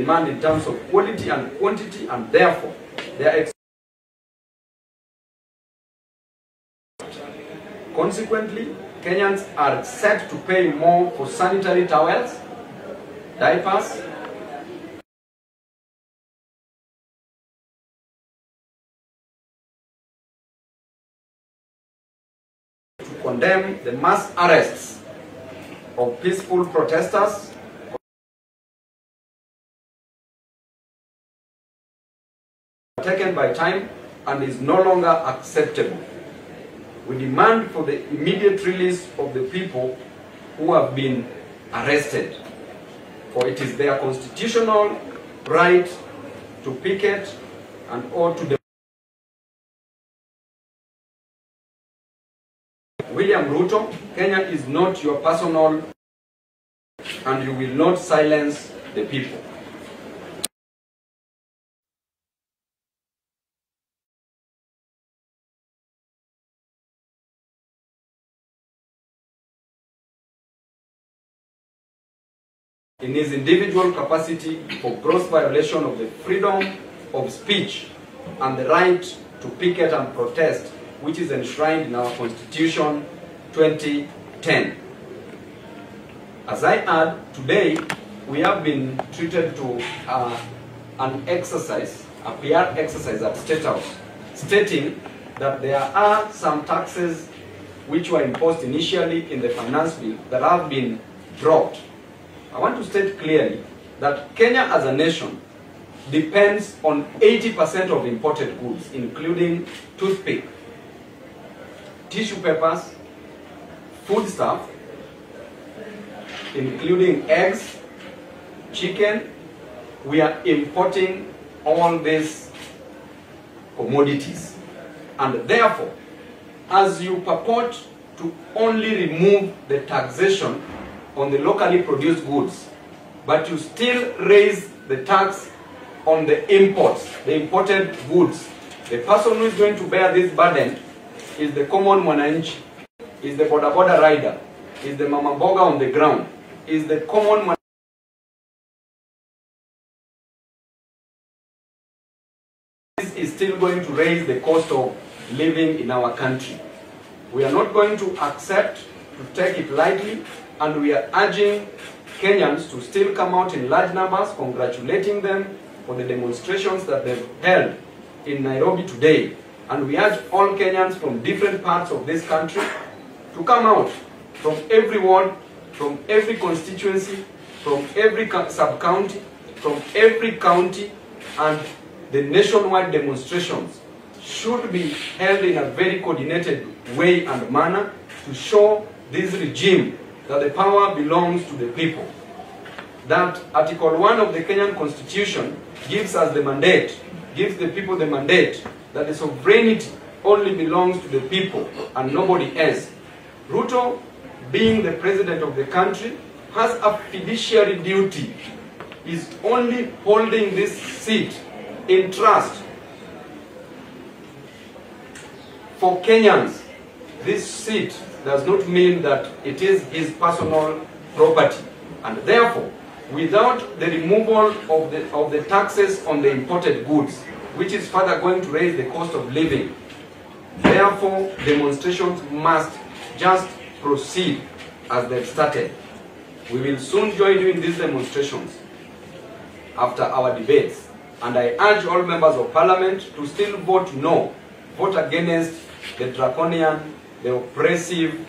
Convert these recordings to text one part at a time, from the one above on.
demand in terms of quality and quantity, and therefore they are consequently, Kenyans are set to pay more for sanitary towels, diapers, to condemn the mass arrests of peaceful protesters taken by time and is no longer acceptable. We demand for the immediate release of the people who have been arrested, for it is their constitutional right to picket and or to William Ruto, Kenya is not your personal, and you will not silence the people. In his individual capacity for gross violation of the freedom of speech and the right to picket and protest, which is enshrined in our Constitution 2010. As I add, today we have been treated to an exercise, a PR exercise at State House, stating that there are some taxes which were imposed initially in the finance bill that have been dropped. I want to state clearly that Kenya as a nation depends on 80% of imported goods, including toothpick, tissue papers, foodstuff, including eggs, chicken. We are importing all these commodities. And therefore, as you purport to only remove the taxation on the locally produced goods, but you still raise the tax on the imports, the imported goods, the person who is going to bear this burden is the common mwananchi, is the boda boda rider, is the mama boga on the ground, is the common man. This is still going to raise the cost of living in our country. We are not going to accept to take it lightly, and we are urging Kenyans to still come out in large numbers, congratulating them for the demonstrations that they've held in Nairobi today. And we urge all Kenyans from different parts of this country to come out from every ward, from every constituency, from every sub-county, from every county, and the nationwide demonstrations should be held in a very coordinated way and manner to show this regime that the power belongs to the people. That Article 1 of the Kenyan Constitution gives us the mandate, gives the people the mandate that the sovereignty only belongs to the people and nobody else. Ruto, being the president of the country, has a fiduciary duty. He's only holding this seat in trust for Kenyans. This seat does not mean that it is his personal property, and therefore, without the removal of the taxes on the imported goods, which is further going to raise the cost of living, therefore demonstrations must just proceed as they've started. We will soon join you in these demonstrations after our debates, and I urge all members of parliament to still vote no, vote against the draconian, the oppressive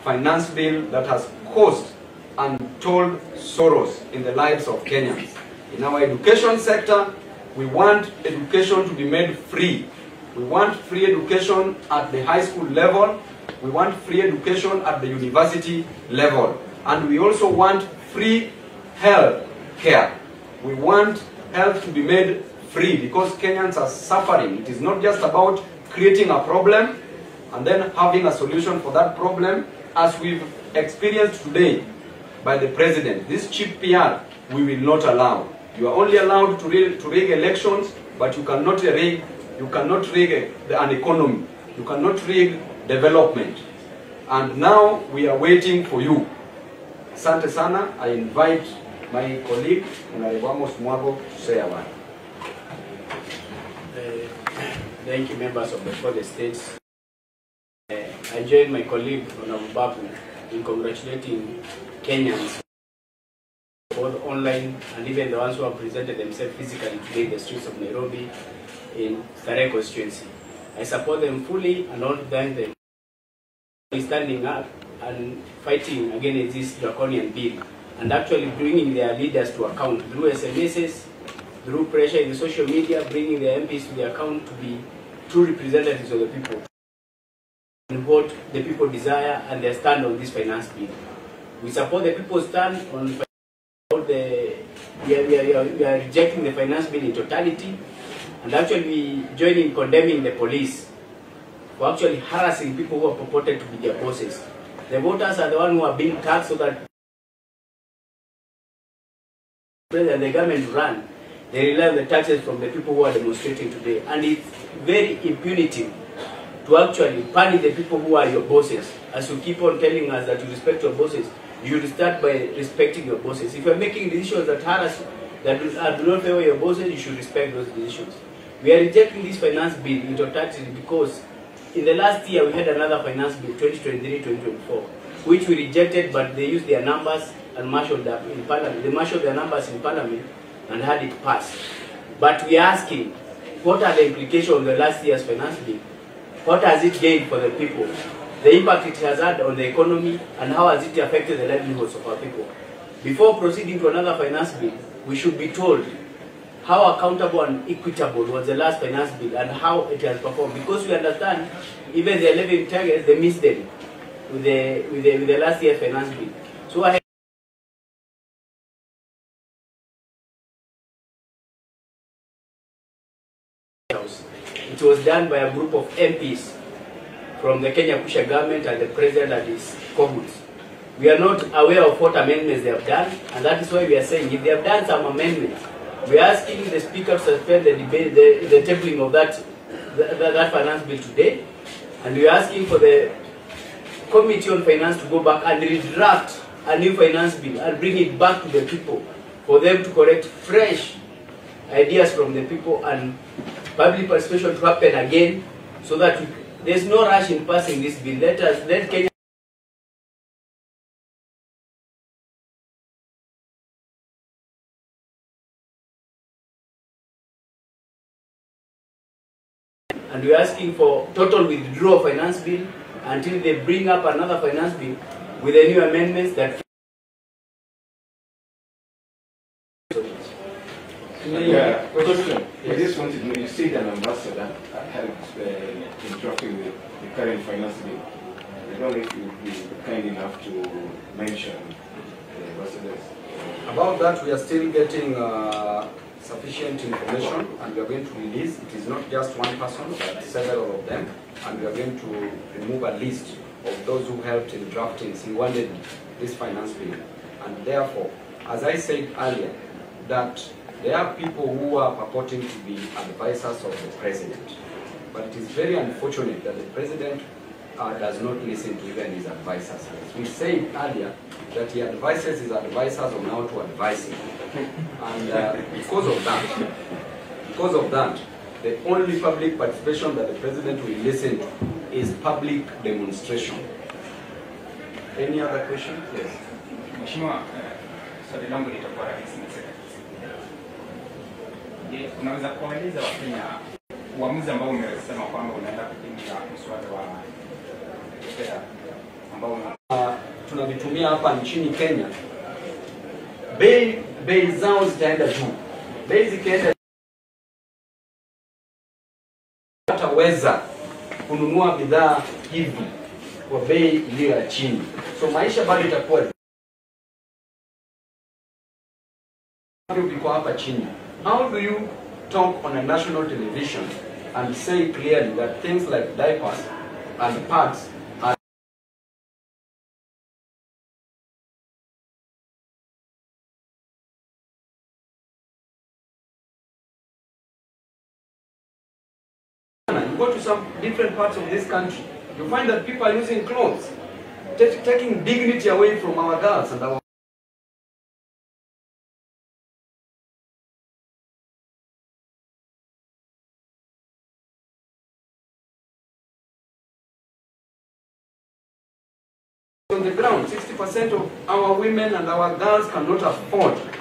finance bill that has caused untold sorrows in the lives of Kenyans. In our education sector, we want education to be made free. We want free education at the high school level. We want free education at the university level. And we also want free health care. We want health to be made free because Kenyans are suffering. It is not just about creating a problem and then having a solution for that problem, as we've experienced today by the president. This cheap PR, we will not allow. You are only allowed to rig elections, but you cannot rig an economy. You cannot rig development. And now we are waiting for you. Asante sana. I invite my colleague, Honorable Mwago, to say a word. Thank you, members of the 4 states. I join my colleague, Hon Babu, in congratulating Kenyans, both online and even the ones who have presented themselves physically today in the streets of Nairobi in Starehe constituency. I support them fully and want to thank them for standing up and fighting against this draconian bill and actually bringing their leaders to account through SMSs, through pressure in the social media, bringing their MPs to the account to be true representatives of the people and what the people desire and their stand on this finance bill. We support the people's stand on we are rejecting the finance bill in totality and actually joining condemning the police for actually harassing people who are purported to be their bosses. The voters are the ones who are being taxed so that the government run. They rely on the taxes from the people who are demonstrating today. And it's very impunitive to actually punish the people who are your bosses. As you keep on telling us that you respect your bosses, you should start by respecting your bosses. If you're making decisions that harass, that do not favor your bosses, you should respect those decisions. We are rejecting this finance bill in totality because in the last year we had another finance bill, 2023-2024, which we rejected, but they used their numbers and marshaled them in parliament. They marshaled their numbers in parliament and had it passed. But we are asking, what are the implications of the last year's finance bill? What has it gained for the people? The impact it has had on the economy and how has it affected the livelihoods of our people? Before proceeding to another finance bill, we should be told how accountable and equitable was the last finance bill and how it has performed. Because we understand even the 11 targets, they missed them with the last year's finance bill. So it was done by a group of MPs from the Kenya Kusha government and the president and his cohorts. We are not aware of what amendments they have done, and that is why we are saying if they have done some amendments, we are asking the speaker to suspend the debate, the tabling of that finance bill today, and we are asking for the Committee on Finance to go back and redraft a new finance bill and bring it back to the people for them to collect fresh ideas from the people and public participation to happen again, so that there's no rush in passing this bill. Let Kenya. And we're asking for total withdrawal of finance bill until they bring up another finance bill with the new amendments that. Yeah, question. I just wanted to know, you said an ambassador helped in drafting the current finance bill. I don't know if you would be kind enough to mention the ambassadors. About that, we are still getting sufficient information, and we are going to release. It is not just one person, but several of them, and we are going to remove a list of those who helped in drafting single-handedly this finance bill. And therefore, as I said earlier, that there are people who are purporting to be advisors of the president, but it is very unfortunate that the president does not listen to even his advisors. As we said earlier, that he advises his advisors on how to advise him. And because of that, the only public participation that the president will listen to is public demonstration. Any other question? Yes. Mheshimiwa, swali langu litakuwa rahisi na sasa. Je, unaweza kueleza Wakenya uamuzi ambao umesema kwamba unaenda kupinga mswada wa fedha ambao tunavitumia hapa nchini Kenya, bei zao zitaenda juu. Bei zikienda, hataweza kununua bidhaa hivi kwa bei iliyo ya chini. So maisha bado itakuwa hapa chini. How do you talk on a national television and say clearly that things like diapers and pads are you go to some different parts of this country, you find that people are using clothes, taking dignity away from our girls and our on the ground. 60% of our women and our girls cannot afford